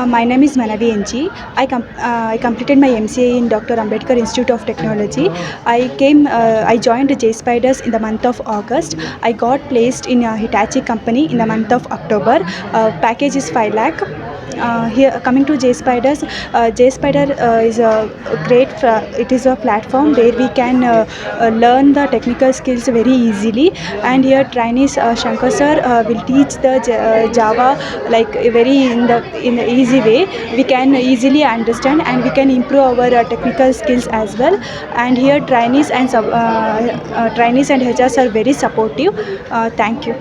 My name is MANAVI G. I completed my MCA in Dr. Ambedkar Institute of Technology. I joined Jspiders in the month of August. I got placed in a Hitachi company in the month of October. Package is 5 lakh. Here coming to Jspiders, Jspider is a great. It is a platform where we can learn the technical skills very easily. And here trainees Shankar sir will teach the Java like very in the easy way. We can easily understand and we can improve our technical skills as well. And here trainees and HRs are very supportive. Thank you.